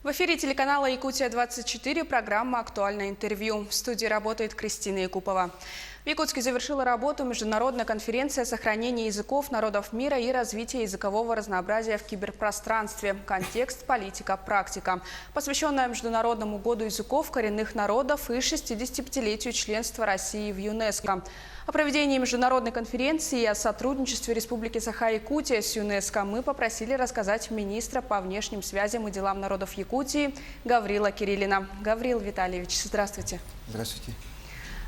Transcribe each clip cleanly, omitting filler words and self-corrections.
В эфире телеканала «Якутия-24» программа «Актуальное интервью». В студии работает Кристина Якупова. В Якутске завершила работу международная конференция о сохранении языков народов мира и развитии языкового разнообразия в киберпространстве. Контекст, политика, практика. Посвященная Международному году языков коренных народов и 65-летию членства России в ЮНЕСКО. О проведении международной конференции и о сотрудничестве Республики Саха-Якутия с ЮНЕСКО мы попросили рассказать министра по внешним связям и делам народов Якутии Гаврила Кириллина. Гаврил Витальевич, здравствуйте. Здравствуйте.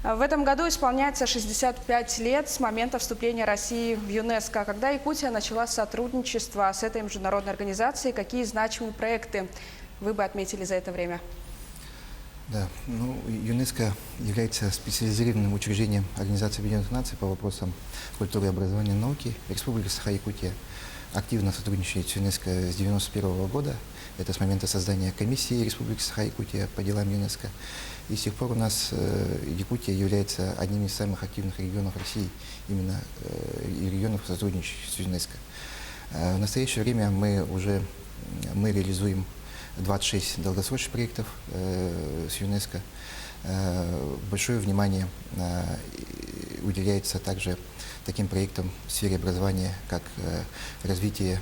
В этом году исполняется 65 лет с момента вступления России в ЮНЕСКО. Когда Якутия начала сотрудничество с этой международной организацией, какие значимые проекты вы бы отметили за это время? Да, ЮНЕСКО является специализированным учреждением Организации Объединенных Наций по вопросам культуры, образования и науки. Республика Саха-Якутия активно сотрудничает с ЮНЕСКО с 1991 года. Это с момента создания комиссии Республики Саха-Якутия по делам ЮНЕСКО. И с тех пор у нас Якутия является одним из самых активных регионов России, именно регионов сотрудничающих с ЮНЕСКО. В настоящее время мы реализуем 26 долгосрочных проектов с ЮНЕСКО. Большое внимание уделяется также таким проектам в сфере образования, как развитие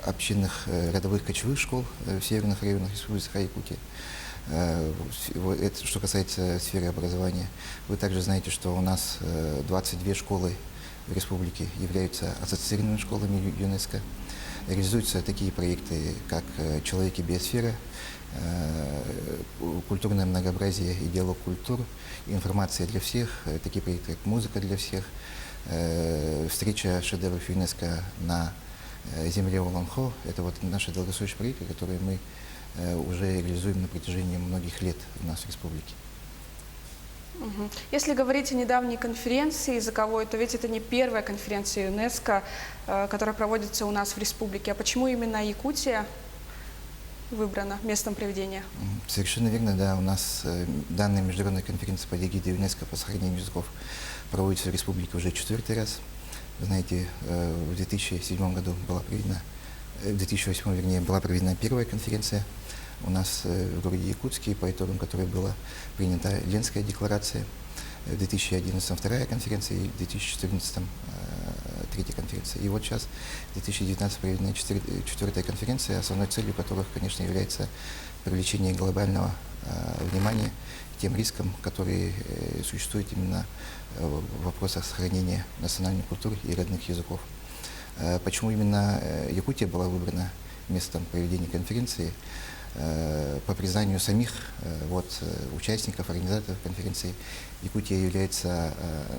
общинных родовых кочевых школ в северных районах Республики Саха-Якутия. Это что касается сферы образования. Вы также знаете, что у нас 22 школы в республике являются ассоциированными школами ЮНЕСКО. Реализуются такие проекты, как «Человек и биосфера», «Культурное многообразие и диалог культур», «Информация для всех», такие проекты, как «Музыка для всех», «Встреча шедевров ЮНЕСКО на земле Олонхо». Это вот наши долгосрочные проекты, которые мы уже реализуем на протяжении многих лет у нас в республике. Если говорить о недавней конференции языковой, то ведь это не первая конференция ЮНЕСКО, которая проводится у нас в республике. А почему именно Якутия выбрана местом проведения? Совершенно верно, да. У нас данная международная конференция под эгидой ЮНЕСКО по сохранению языков проводится в республике уже 4-й раз. Вы знаете, в 2007 году была проведена, в 2008, вернее, была проведена первая конференция у нас в городе Якутске, по итогам которой была принята Ленская декларация. В 2011 вторая конференция и в 2014 третья конференция. И вот сейчас, в 2019 проведена четвертая конференция, основной целью которых, конечно, является привлечение глобального внимания к тем рискам, которые существуют именно в вопросах сохранения национальной культуры и родных языков. Почему именно Якутия была выбрана местом проведения конференции? По признанию самих участников, организаторов конференции, Якутия является,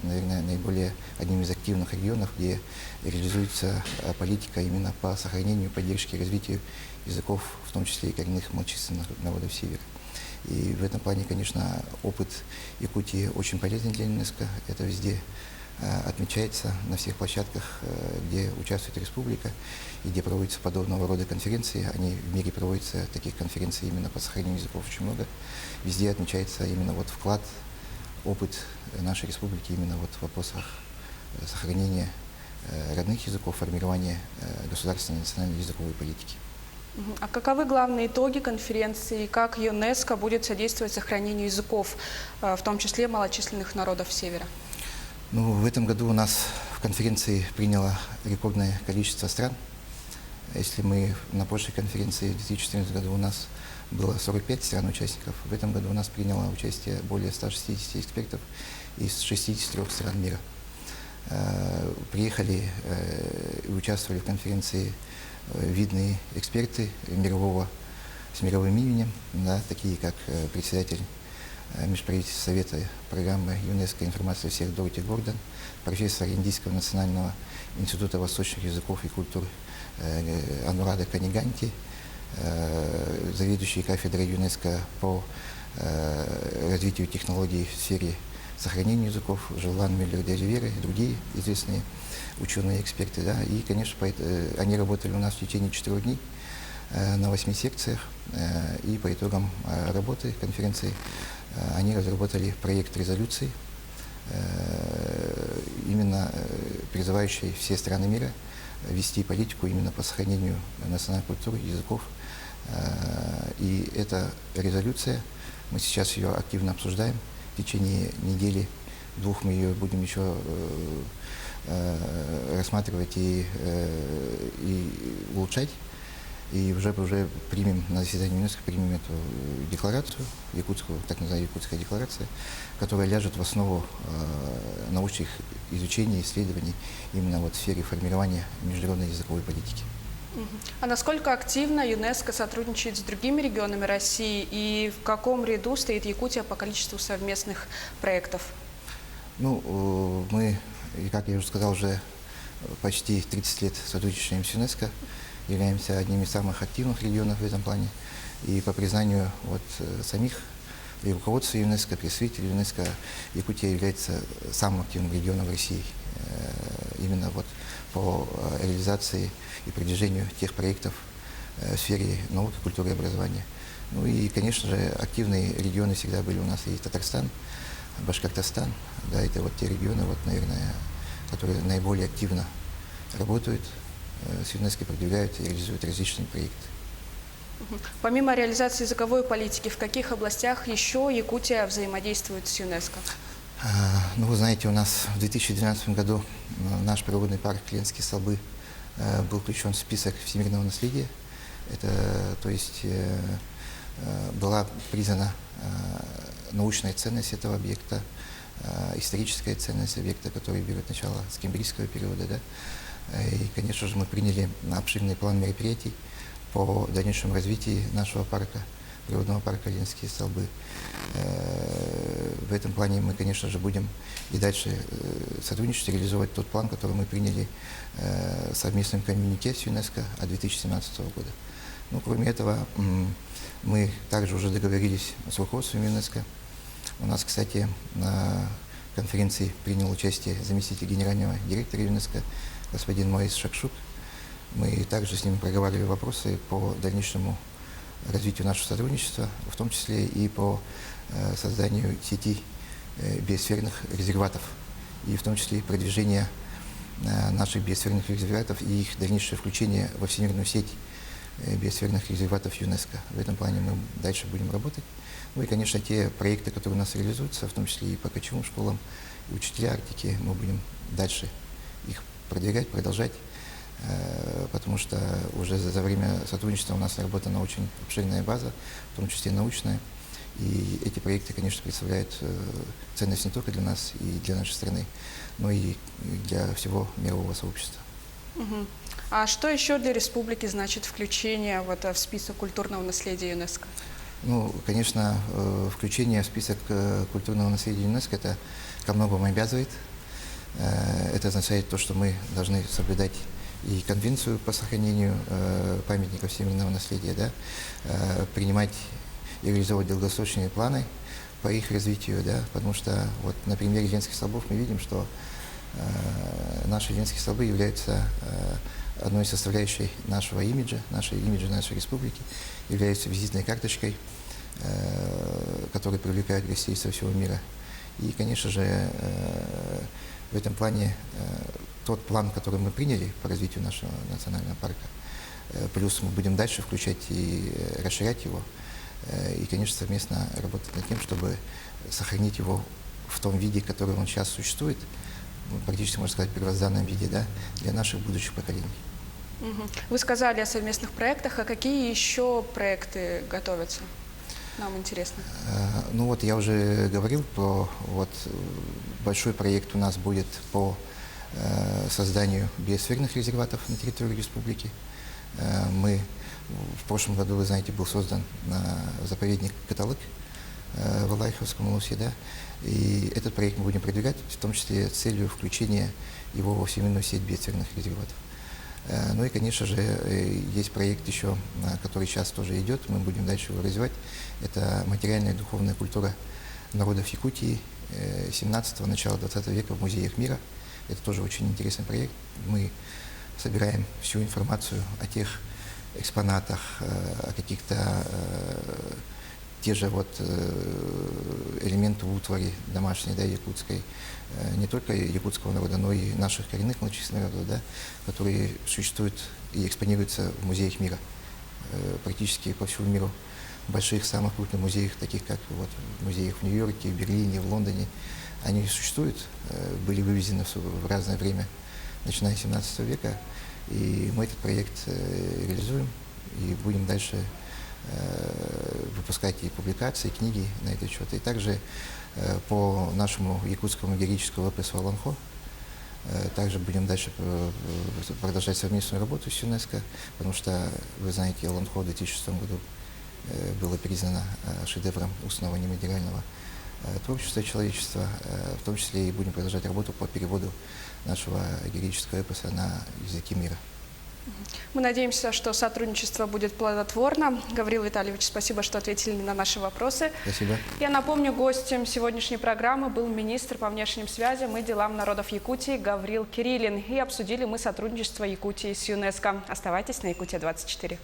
наверное, наиболее одним из активных регионов, где реализуется политика именно по сохранению, поддержке и развитию языков, в том числе и коренных малочисленных народов Севера. И в этом плане, конечно, опыт Якутии очень полезен для ЮНЕСКО. Это везде отмечается на всех площадках, где участвует республика и где проводятся подобного рода конференции. Они в мире проводятся, таких конференций именно по сохранению языков очень много. Везде отмечается именно вклад, опыт нашей республики именно в вопросах сохранения родных языков, формирования государственной национальной языковой политики. А каковы главные итоги конференции? Как ЮНЕСКО будет содействовать сохранению языков, в том числе малочисленных народов Севера? В этом году у нас в конференции приняло рекордное количество стран. Если мы на прошлой конференции в 2014 году у нас было 45 стран-участников, в этом году у нас приняло участие более 160 экспертов из 63 стран мира. Приехали и участвовали в конференции видные эксперты с мировым именем, да, такие как председатель Межправительственного совета программы ЮНЕСКО «Информация всех» Дороти Гордон, профессор Индийского национального института восточных языков и культур Анурада Каниганти, заведующий кафедрой ЮНЕСКО по развитию технологий в сфере сохранения языков Желан Мюллер де Оливера и другие известные ученые эксперты. Да. И, конечно, они работали у нас в течение 4 дней на 8 секциях. И по итогам работы конференции они разработали проект резолюции, именно призывающей все страны мира вести политику именно по сохранению национальной культуры, языков. И эта резолюция, мы сейчас ее активно обсуждаем. В течение недели-двух мы ее будем еще рассматривать и улучшать. И уже примем на заседании ЮНЕСКО примем эту декларацию, якутскую, так называемая якутская декларация, которая ляжет в основу научных изучений, исследований именно вот в сфере формирования международной языковой политики. А насколько активно ЮНЕСКО сотрудничает с другими регионами России и в каком ряду стоит Якутия по количеству совместных проектов? Ну, мы, как я уже сказал, уже почти 30 лет сотрудничаем с ЮНЕСКО, являемся одним из самых активных регионов в этом плане. И по признанию вот самих и руководства ЮНЕСКО, представителей ЮНЕСКО, Якутия является самым активным регионом в России. Именно вот по реализации и продвижению тех проектов в сфере науки, культуры и образования. Ну и, конечно же, активные регионы всегда были у нас и Татарстан, Башкортостан. Да, это вот те регионы, вот, наверное, которые наиболее активно работают с ЮНЕСКО, продвигают и реализуют различные проекты. Помимо реализации языковой политики, в каких областях еще Якутия взаимодействует с ЮНЕСКО? Ну, вы знаете, у нас в 2012 году наш природный парк Ленские столбы был включен в список всемирного наследия. Это, то есть, была признана научная ценность этого объекта, историческая ценность объекта, который берет начало с кембрийского периода. Да? И, конечно же, мы приняли обширный план мероприятий по дальнейшему развитию нашего парка, природного парка Ленские столбы. В этом плане мы, конечно же, будем и дальше сотрудничать, реализовать тот план, который мы приняли в совместном коммюнике с ЮНЕСКО от 2017 года. Ну, кроме этого, мы также уже договорились с руководством ЮНЕСКО. У нас, кстати, на конференции принял участие заместитель генерального директора ЮНЕСКО господин Моис Шакшук. Мы также с ним проговаривали вопросы по дальнейшему развитию нашего сотрудничества, в том числе и по созданию сети биосферных резерватов, и в том числе и продвижение наших биосферных резерватов и их дальнейшее включение во всемирную сеть биосферных резерватов ЮНЕСКО. В этом плане мы дальше будем работать. Ну и, конечно, те проекты, которые у нас реализуются, в том числе и по кочевым школам, и учителя Арктики, мы будем дальше их продвигать, продолжать, потому что уже за время сотрудничества у нас наработана очень обширная база, в том числе научная. И эти проекты, конечно, представляют ценность не только для нас и для нашей страны, но и для всего мирового сообщества. А что еще для республики значит включение в список культурного наследия ЮНЕСКО? Ну, конечно, включение в список культурного наследия ЮНЕСКО это ко многому обязывает. Это означает то, что мы должны соблюдать и конвенцию по сохранению памятников всемирного наследия, да, принимать и реализовывать долгосрочные планы по их развитию, да, потому что вот на примере Ленских столбов мы видим, что наши Ленские столбы являются одной из составляющей нашего имиджа нашей республики, являются визитной карточкой, которая привлекает гостей со всего мира. И, конечно же, в этом плане тот план, который мы приняли по развитию нашего национального парка, плюс мы будем дальше включать и расширять его, и, конечно, совместно работать над тем, чтобы сохранить его в том виде, который он сейчас существует, практически, можно сказать, в первозданном виде, да, для наших будущих поколений. Вы сказали о совместных проектах, а какие еще проекты готовятся? Нам интересно. Ну вот я уже говорил про вот большой проект у нас будет по созданию биосферных резерватов на территории республики. Мы в прошлом году, вы знаете, был создан заповедник Каталык в Алайховском улусе, да, и этот проект мы будем продвигать, в том числе с целью включения его во всемирную сеть биосферных резерватов. Ну и, конечно же, есть проект еще, который сейчас тоже идет, мы будем дальше его развивать. Это материальная и духовная культура народов Якутии 17-го, начала 20 века в музеях мира. Это тоже очень интересный проект. Мы собираем всю информацию о тех экспонатах, о каких-то те же вот элементы утвари домашней, да, якутской, не только якутского народа, но и наших коренных малочисленных народов, да, которые существуют и экспонируются в музеях мира, практически по всему миру, в больших, самых крупных музеях, таких как вот музеях в Нью-Йорке, в Берлине, в Лондоне. Они существуют, были вывезены в разное время, начиная с 17 века, и мы этот проект реализуем и будем дальше выпускать и публикации, и книги на этот счет. И также по нашему якутскому героическому эпосу «Аланхо» также будем дальше продолжать совместную работу с ЮНЕСКО, потому что, вы знаете, «Аланхо» в 2006 году было признано шедевром устного нематериального творчества человечества, в том числе и будем продолжать работу по переводу нашего героического эпоса на языки мира. Мы надеемся, что сотрудничество будет плодотворно. Гаврил Витальевич, спасибо, что ответили на наши вопросы. Спасибо. Я напомню, гостем сегодняшней программы был министр по внешним связям и делам народов Якутии Гаврил Кириллин. И обсудили мы сотрудничество Якутии с ЮНЕСКО. Оставайтесь на Якутия-24.